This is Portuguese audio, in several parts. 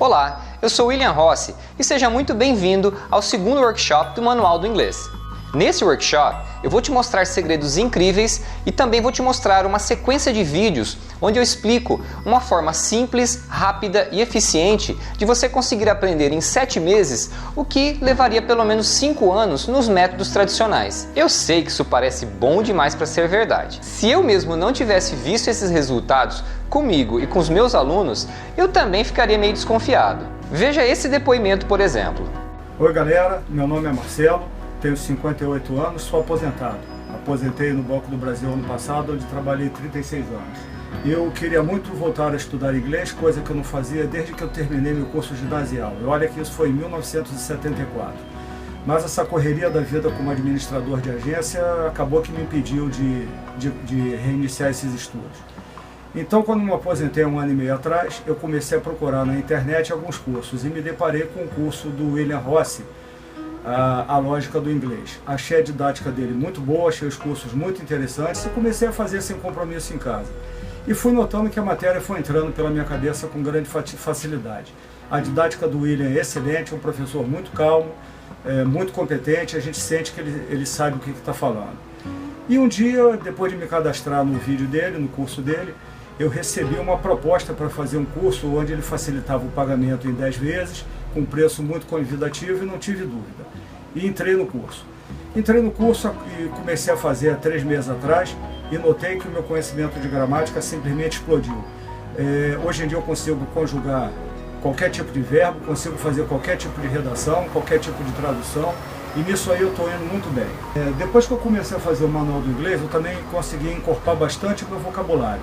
Olá, eu sou William Rossi e seja muito bem-vindo ao segundo workshop do Manual do Inglês. Nesse workshop, eu vou te mostrar segredos incríveis e também vou te mostrar uma sequência de vídeos onde eu explico uma forma simples, rápida e eficiente de você conseguir aprender em 7 meses o que levaria pelo menos 5 anos nos métodos tradicionais. Eu sei que isso parece bom demais para ser verdade. Se eu mesmo não tivesse visto esses resultados comigo e com os meus alunos, eu também ficaria meio desconfiado. Veja esse depoimento, por exemplo. Oi galera, meu nome é Marcelo. Tenho 58 anos, sou aposentado. Aposentei no Banco do Brasil ano passado, onde trabalhei 36 anos. Eu queria muito voltar a estudar inglês, coisa que eu não fazia desde que eu terminei meu curso ginasial. E olha que isso foi em 1974. Mas essa correria da vida como administrador de agência acabou que me impediu de reiniciar esses estudos. Então, quando me aposentei 1 ano e meio atrás, eu comecei a procurar na internet alguns cursos e me deparei com o curso do William Rossi, a lógica do inglês. Achei a didática dele muito boa, achei os cursos muito interessantes e comecei a fazer sem compromisso em casa. E fui notando que a matéria foi entrando pela minha cabeça com grande facilidade. A didática do William é excelente, é um professor muito calmo, muito competente, a gente sente que ele sabe o que está falando. E um dia, depois de me cadastrar no vídeo dele, no curso dele, eu recebi uma proposta para fazer um curso onde ele facilitava o pagamento em 10 vezes, com preço muito convidativo, e não tive dúvida. E entrei no curso. Entrei no curso e comecei a fazer há 3 meses atrás e notei que o meu conhecimento de gramática simplesmente explodiu. Hoje em dia eu consigo conjugar qualquer tipo de verbo, consigo fazer qualquer tipo de redação, qualquer tipo de tradução, e nisso aí eu estou indo muito bem. Depois que eu comecei a fazer o Manual do Inglês, eu também consegui encorpar bastante o meu vocabulário.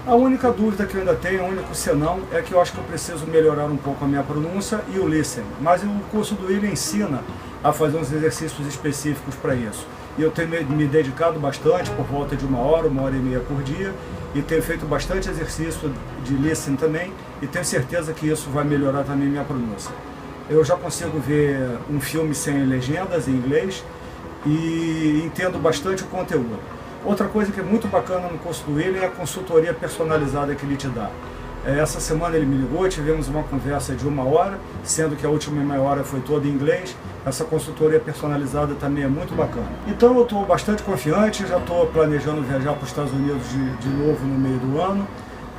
A única dúvida que eu ainda tenho, o único senão, é que eu acho que eu preciso melhorar um pouco a minha pronúncia e o listening. Mas o curso do William ensina a fazer uns exercícios específicos para isso. E eu tenho me dedicado bastante, por volta de 1 hora, 1h30 por dia, e tenho feito bastante exercício de listening também, e tenho certeza que isso vai melhorar também minha pronúncia. Eu já consigo ver um filme sem legendas em inglês e entendo bastante o conteúdo. Outra coisa que é muito bacana no curso do William é a consultoria personalizada que ele te dá. Essa semana ele me ligou, tivemos uma conversa de 1 hora, sendo que a última meia hora foi toda em inglês. Essa consultoria personalizada também é muito bacana. Então eu estou bastante confiante, já estou planejando viajar para os Estados Unidos de novo no meio do ano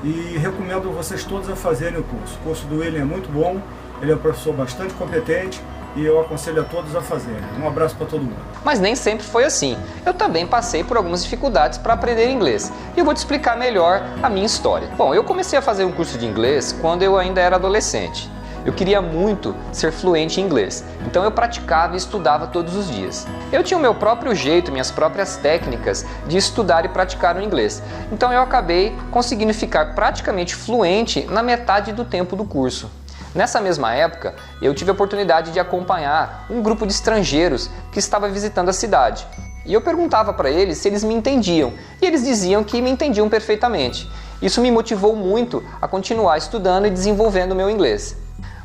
e recomendo vocês todos a fazerem o curso. O curso do William é muito bom, ele é um professor bastante competente, e eu aconselho a todos a fazerem. Um abraço para todo mundo. Mas nem sempre foi assim. Eu também passei por algumas dificuldades para aprender inglês. E eu vou te explicar melhor a minha história. Bom, eu comecei a fazer um curso de inglês quando eu ainda era adolescente. Eu queria muito ser fluente em inglês, então eu praticava e estudava todos os dias. Eu tinha o meu próprio jeito, minhas próprias técnicas de estudar e praticar o inglês. Então eu acabei conseguindo ficar praticamente fluente na metade do tempo do curso. Nessa mesma época, eu tive a oportunidade de acompanhar um grupo de estrangeiros que estava visitando a cidade. E eu perguntava para eles se eles me entendiam, e eles diziam que me entendiam perfeitamente. Isso me motivou muito a continuar estudando e desenvolvendo o meu inglês.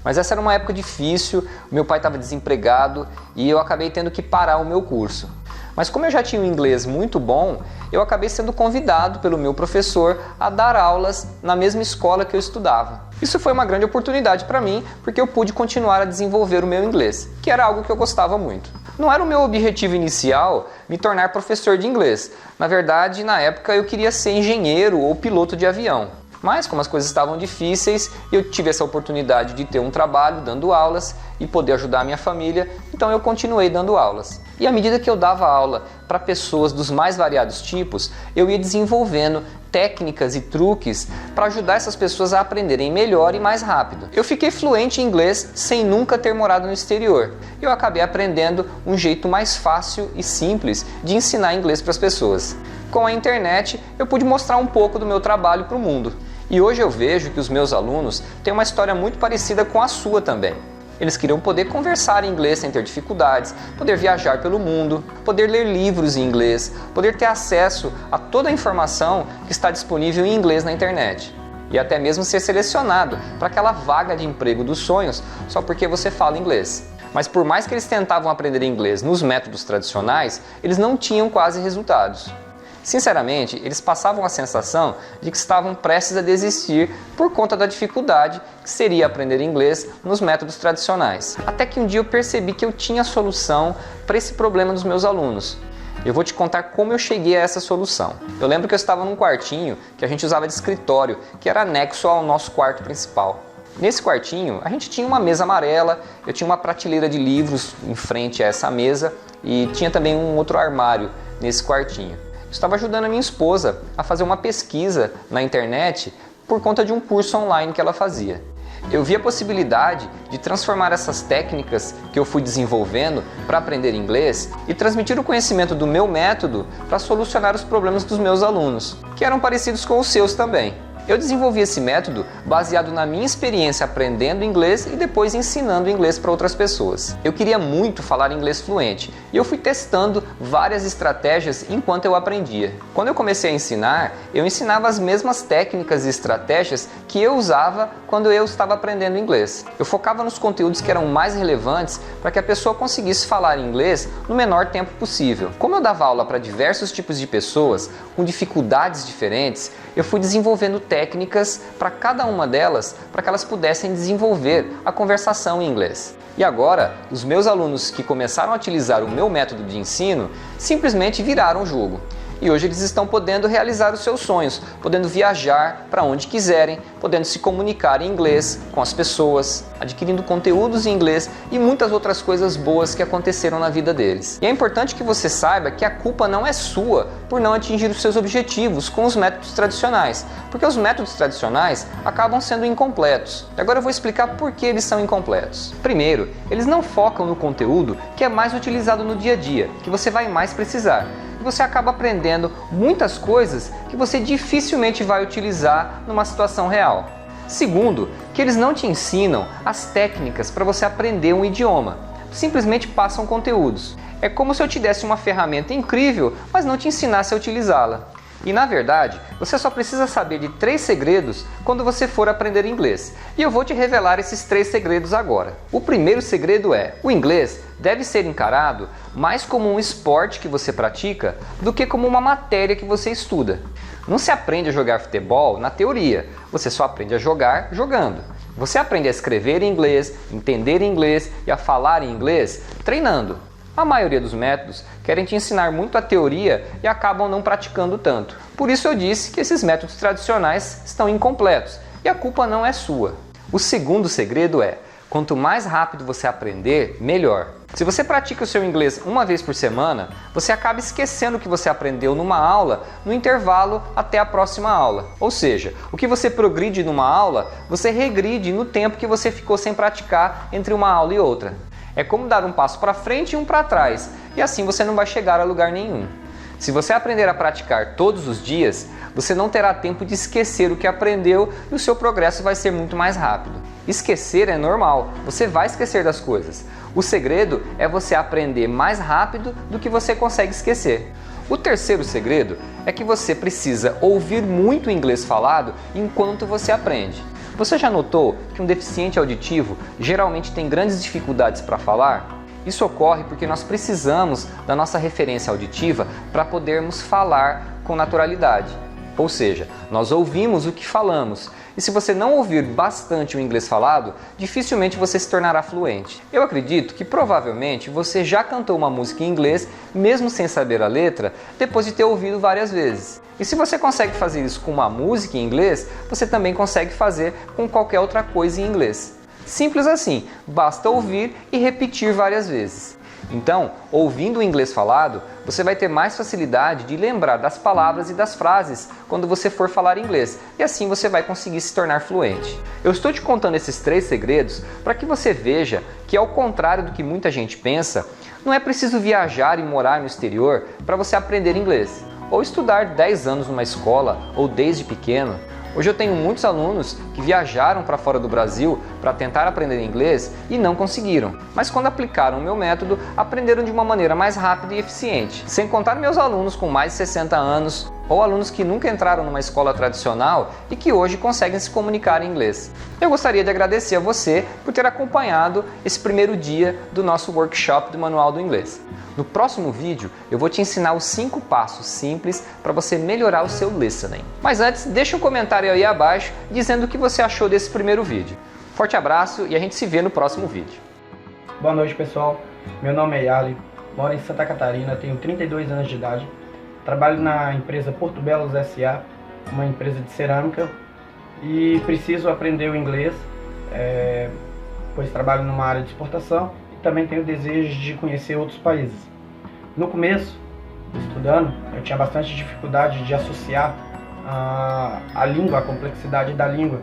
Mas essa era uma época difícil, meu pai estava desempregado e eu acabei tendo que parar o meu curso. Mas como eu já tinha um inglês muito bom, eu acabei sendo convidado pelo meu professor a dar aulas na mesma escola que eu estudava. Isso foi uma grande oportunidade para mim, porque eu pude continuar a desenvolver o meu inglês, que era algo que eu gostava muito. Não era o meu objetivo inicial me tornar professor de inglês. Na verdade, na época eu queria ser engenheiro ou piloto de avião. Mas como as coisas estavam difíceis, eu tive essa oportunidade de ter um trabalho dando aulas e poder ajudar a minha família, então eu continuei dando aulas. E à medida que eu dava aula para pessoas dos mais variados tipos, eu ia desenvolvendo técnicas e truques para ajudar essas pessoas a aprenderem melhor e mais rápido. Eu fiquei fluente em inglês sem nunca ter morado no exterior. Eu acabei aprendendo um jeito mais fácil e simples de ensinar inglês para as pessoas. Com a internet, eu pude mostrar um pouco do meu trabalho para o mundo. E hoje eu vejo que os meus alunos têm uma história muito parecida com a sua também. Eles queriam poder conversar em inglês sem ter dificuldades, poder viajar pelo mundo, poder ler livros em inglês, poder ter acesso a toda a informação que está disponível em inglês na internet. E até mesmo ser selecionado para aquela vaga de emprego dos sonhos só porque você fala inglês. Mas por mais que eles tentavam aprender inglês nos métodos tradicionais, eles não tinham quase resultados. Sinceramente, eles passavam a sensação de que estavam prestes a desistir por conta da dificuldade que seria aprender inglês nos métodos tradicionais. Até que um dia eu percebi que eu tinha a solução para esse problema dos meus alunos. Eu vou te contar como eu cheguei a essa solução. Eu lembro que eu estava num quartinho que a gente usava de escritório, que era anexo ao nosso quarto principal. Nesse quartinho, a gente tinha uma mesa amarela, eu tinha uma prateleira de livros em frente a essa mesa e tinha também um outro armário nesse quartinho. Eu estava ajudando a minha esposa a fazer uma pesquisa na internet por conta de um curso online que ela fazia. Eu vi a possibilidade de transformar essas técnicas que eu fui desenvolvendo para aprender inglês e transmitir o conhecimento do meu método para solucionar os problemas dos meus alunos, que eram parecidos com os seus também. Eu desenvolvi esse método baseado na minha experiência aprendendo inglês e depois ensinando inglês para outras pessoas. Eu queria muito falar inglês fluente e eu fui testando várias estratégias enquanto eu aprendia. Quando eu comecei a ensinar, eu ensinava as mesmas técnicas e estratégias que eu usava quando eu estava aprendendo inglês. Eu focava nos conteúdos que eram mais relevantes para que a pessoa conseguisse falar inglês no menor tempo possível. Como eu dava aula para diversos tipos de pessoas com dificuldades diferentes, eu fui desenvolvendo técnicas para cada uma delas para que elas pudessem desenvolver a conversação em inglês. E agora, os meus alunos que começaram a utilizar o meu método de ensino simplesmente viraram o jogo. E hoje eles estão podendo realizar os seus sonhos, podendo viajar para onde quiserem, podendo se comunicar em inglês com as pessoas, adquirindo conteúdos em inglês e muitas outras coisas boas que aconteceram na vida deles. E é importante que você saiba que a culpa não é sua por não atingir os seus objetivos com os métodos tradicionais, porque os métodos tradicionais acabam sendo incompletos. E agora eu vou explicar por que eles são incompletos. Primeiro, eles não focam no conteúdo que é mais utilizado no dia a dia, que você vai mais precisar. Você acaba aprendendo muitas coisas que você dificilmente vai utilizar numa situação real. Segundo, que eles não te ensinam as técnicas para você aprender um idioma, simplesmente passam conteúdos. É como se eu te desse uma ferramenta incrível, mas não te ensinasse a utilizá-la. E na verdade, você só precisa saber de 3 segredos quando você for aprender inglês. E eu vou te revelar esses 3 segredos agora. O primeiro segredo é: o inglês deve ser encarado mais como um esporte que você pratica do que como uma matéria que você estuda. Não se aprende a jogar futebol na teoria, você só aprende a jogar jogando. Você aprende a escrever em inglês, entender inglês e a falar em inglês treinando. A maioria dos métodos querem te ensinar muito a teoria e acabam não praticando tanto. Por isso eu disse que esses métodos tradicionais estão incompletos e a culpa não é sua. O segundo segredo é: quanto mais rápido você aprender, melhor. Se você pratica o seu inglês uma vez por semana, você acaba esquecendo o que você aprendeu numa aula no intervalo até a próxima aula. Ou seja, o que você progride numa aula, você regride no tempo que você ficou sem praticar entre uma aula e outra. É como dar um passo para frente e um para trás, e assim você não vai chegar a lugar nenhum. Se você aprender a praticar todos os dias, você não terá tempo de esquecer o que aprendeu e o seu progresso vai ser muito mais rápido. Esquecer é normal, você vai esquecer das coisas. O segredo é você aprender mais rápido do que você consegue esquecer. O terceiro segredo é que você precisa ouvir muito inglês falado enquanto você aprende. Você já notou que um deficiente auditivo geralmente tem grandes dificuldades para falar? Isso ocorre porque nós precisamos da nossa referência auditiva para podermos falar com naturalidade. Ou seja, nós ouvimos o que falamos. E se você não ouvir bastante o inglês falado, dificilmente você se tornará fluente. Eu acredito que provavelmente você já cantou uma música em inglês, mesmo sem saber a letra, depois de ter ouvido várias vezes. E se você consegue fazer isso com uma música em inglês, você também consegue fazer com qualquer outra coisa em inglês. Simples assim, basta ouvir e repetir várias vezes. Então, ouvindo o inglês falado, você vai ter mais facilidade de lembrar das palavras e das frases quando você for falar inglês, e assim você vai conseguir se tornar fluente. Eu estou te contando esses 3 segredos para que você veja que, ao contrário do que muita gente pensa, não é preciso viajar e morar no exterior para você aprender inglês, ou estudar 10 anos numa escola ou desde pequeno. Hoje eu tenho muitos alunos que viajaram para fora do Brasil para tentar aprender inglês e não conseguiram. Mas quando aplicaram o meu método, aprenderam de uma maneira mais rápida e eficiente. Sem contar meus alunos com mais de 60 anos, ou alunos que nunca entraram numa escola tradicional e que hoje conseguem se comunicar em inglês. Eu gostaria de agradecer a você por ter acompanhado esse primeiro dia do nosso workshop do Manual do Inglês. No próximo vídeo eu vou te ensinar os 5 passos simples para você melhorar o seu listening. Mas antes, deixa um comentário aí abaixo dizendo o que você achou desse primeiro vídeo. Forte abraço e a gente se vê no próximo vídeo. Boa noite, pessoal. Meu nome é Yali, moro em Santa Catarina, tenho 32 anos de idade. Trabalho na empresa Porto Belos S.A., uma empresa de cerâmica, e preciso aprender o inglês, pois trabalho numa área de exportação e também tenho desejo de conhecer outros países. No começo, estudando, eu tinha bastante dificuldade de associar a língua, a complexidade da língua,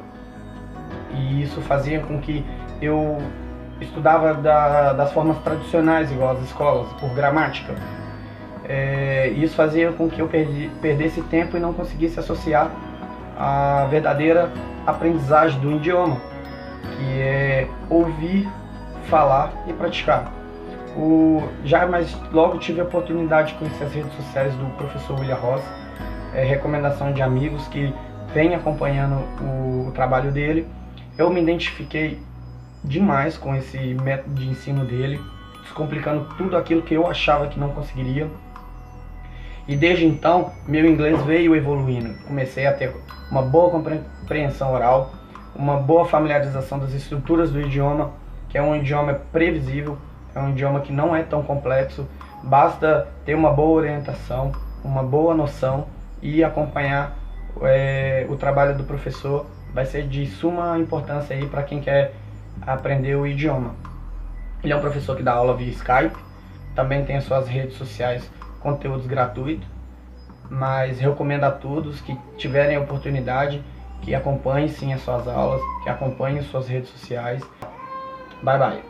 e isso fazia com que eu estudava das formas tradicionais, igual às escolas, por gramática. Isso fazia com que eu perdesse tempo e não conseguisse associar a verdadeira aprendizagem do idioma, que é ouvir, falar e praticar. Mas logo tive a oportunidade de conhecer as redes sociais do professor William Ross, recomendação de amigos que vêm acompanhando o trabalho dele. Eu me identifiquei demais com esse método de ensino dele, descomplicando tudo aquilo que eu achava que não conseguiria. E desde então, meu inglês veio evoluindo. Comecei a ter uma boa compreensão oral, uma boa familiarização das estruturas do idioma, que é um idioma previsível, é um idioma que não é tão complexo, basta ter uma boa orientação, uma boa noção e acompanhar o trabalho do professor. Vai ser de suma importância aí para quem quer aprender o idioma. Ele é um professor que dá aula via Skype, também tem as suas redes sociais, conteúdos gratuitos, mas recomendo a todos que tiverem a oportunidade que acompanhem sim as suas aulas, que acompanhem suas redes sociais. Bye bye!